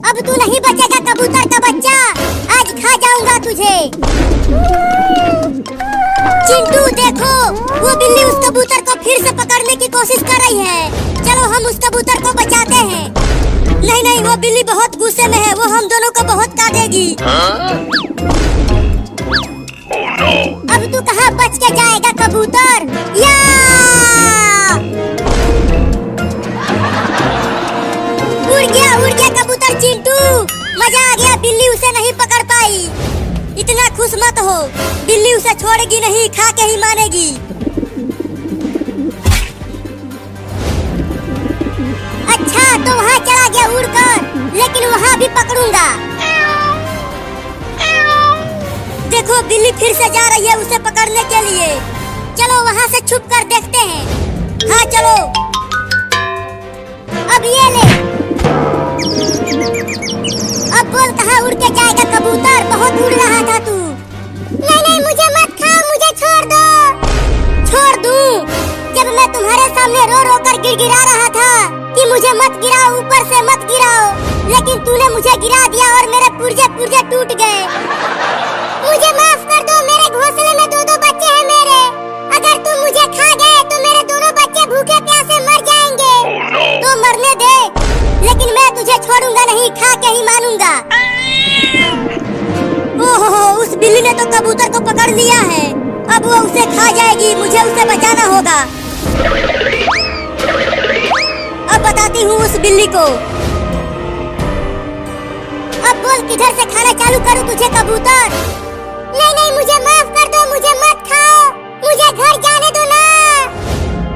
अब तू नहीं बचेगा कबूतर का बच्चा, आज खा जाऊंगा तुझे। चिंटू देखो, वो बिल्ली उस कबूतर को फिर से पकड़ने की कोशिश कर रही है। चलो हम उस कबूतर को बचाते हैं। नहीं नहीं, वो बिल्ली बहुत गुस्से में है, वो हम दोनों को बहुत काटेगी। अब तू कहाँ बच के जाएगा कबूतर? या उड़ गया कबूतर चिंटू, मजा आ गया। बिल्ली उसे नहीं पकड़ पाई। इतना खुश मत हो, बिल्ली उसे छोड़ेगी नहीं, खा के ही मानेगी। अच्छा तो वहाँ चला गया उड़कर, लेकिन वहाँ भी पकड़ूंगा। देखो बिल्ली फिर से जा रही है उसे पकड़ने के लिए। चलो वहाँ से छुप कर देखते हैं। हाँ चलो, अब ये ले। अब बोल कहाँ उड़ के जाएगा कबूतर, बहुत उड़ रहा था तू। नहीं नहीं, मुझे मत खाओ, मुझे छोड़ दो। छोड़ दूं? जब मैं तुम्हारे सामने रो रो कर गिड़गिड़ा रहा था कि मुझे मत गिराओ, ऊपर से मत गिराओ, लेकिन तूने मुझे गिरा दिया और मेरे पुर्जे पुर्जे टूट गए। मुझे माफ कर दो, मेरे घोंसले में दो बच्चे हैं मेरे। अगर तुम मुझे खा गए तो मेरे दोनों बच्चे भूखे प्यासे मर जाएंगे। तो मरने दे, लेकिन मैं तुझे छोड़ूंगा नहीं, खा के ही मानूंगा। ओहो, उस बिल्ली ने तो कबूतर को पकड़ लिया है, अब वो उसे खा जाएगी। मुझे उसे बचाना होगा। अब बताती हूँ उस बिल्ली को। अब बोल किधर से खाना चालू करूँ तुझे कबूतर? नहीं नहीं, मुझे माफ कर दो, मुझे मत खाओ, मुझे घर जाने दो ना।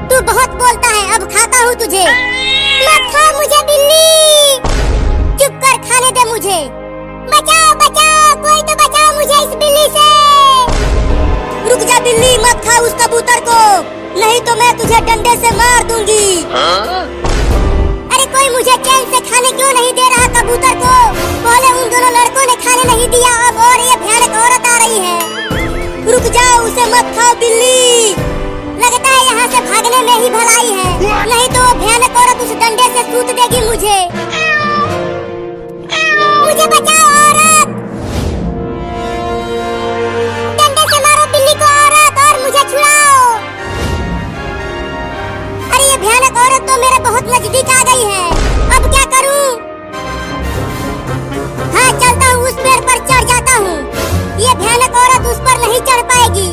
तू बहुत बोलता है, अब खाता हूँ तुझे। मत खाओ मुझे बिल्ली, चुप कर, खाने दे मुझे। बचाओ बचाओ, कोई तो बचाओ मुझे इस बिल्ली से। रुक जा बिल्ली, मत खा उस कबूतर को, नहीं तो मैं तुझे डंडे से मार दूंगी। अरे कोई मुझे चैन से खाने क्यों नहीं दे रहा कबूतर को? पहले उन दोनों लड़कों ने खाने नहीं दिया, अब और ये भयानक औरत आ रही है। रुक जाओ, उसे मत खाओ बिल्ली। लगता है यहाँ से भागने में ही भलाई है, नहीं तो वो भयानक औरत उस डंडे से सूत देगी मुझे। मुझे बचाओ औरत, डंडे से मारो बिल्ली को औरत, और मुझे छुड़ाओ। अरे ये भयानक औरत तो मेरे बहुत नजदीक आ गई है, अब क्या करूं? हाँ चलता हूँ, उस पेड़ पर चढ़ जाता हूँ। ये भयानक औरत उस पर नहीं चढ़ पाएगी।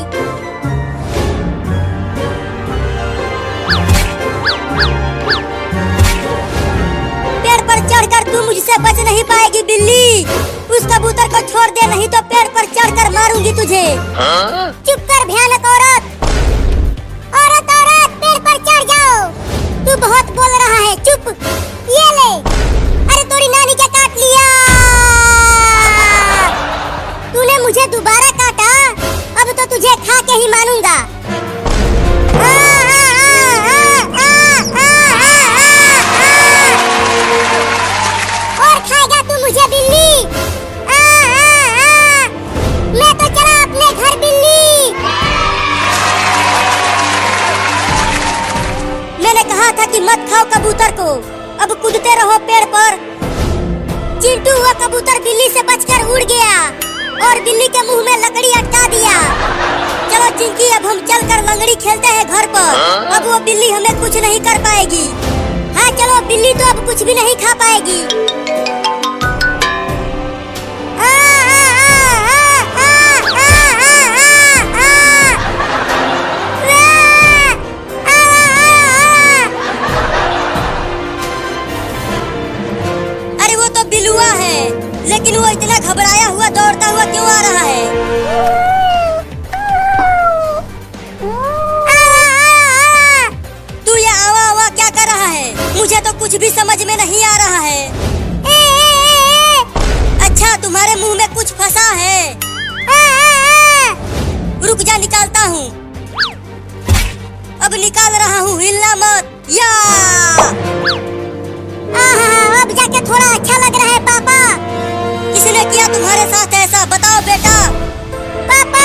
पेड़ पर चढ़कर तू मुझसे बच नहीं पाएगी बिल्ली। उस कबूतर को छोड़ दे, नहीं तो पेड़ पर चढ़कर मारूंगी तुझे। चुप कर भयानक औरत। औरत औरत, पेड़ पर चढ़ जाओ, तू बहुत बोल रहा है, चुप। ये ले। अरे तोरी नानी क्या काट लिया? तूने मुझे दोबारा काटा, अब तो तुझे खा के ही मानूंगा। और खाएगा तू मुझे बिल्ली? मैं तो चला अपने घर बिल्ली। मैंने कहा था कि मत खाओ कबूतर को, अब कूदते रहो पेड़ पर। चिंटू हुआ कबूतर बिल्ली से बचकर उड़ गया और बिल्ली के मुंह में लकड़ी अटका दिया। चलो चिंकी, अब हम चलकर लंगड़ी खेलते हैं घर पर। अब वो बिल्ली हमें कुछ नहीं कर पाएगी। हाँ चलो, बिल्ली तो अब कुछ भी नहीं खा पाएगी। अरे वो तो बिलुआ है, लेकिन वो इतना घबराया हुआ दौड़ता हुआ क्यों आ रहा है? तू ये आवा आवा क्या कर रहा है? मुझे तो कुछ भी समझ में नहीं आ रहा है। अच्छा, तुम्हारे मुंह में कुछ फंसा है। रुक जा, निकालता हूँ। अब निकाल रहा हूँ, हिलना मत। या अब जाके थोड़ा अच्छा लग रहा है पापा। किसने किया तुम्हारे साथ ऐसा, बताओ बेटा। पापा,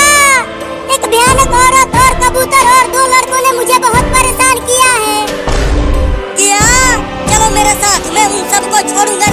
एक भयानक औरत और कबूतर और दो लड़कों ने मुझे बहुत परेशान किया है। किया? चलो मेरे साथ, मैं उन सबको छोड़ूंगा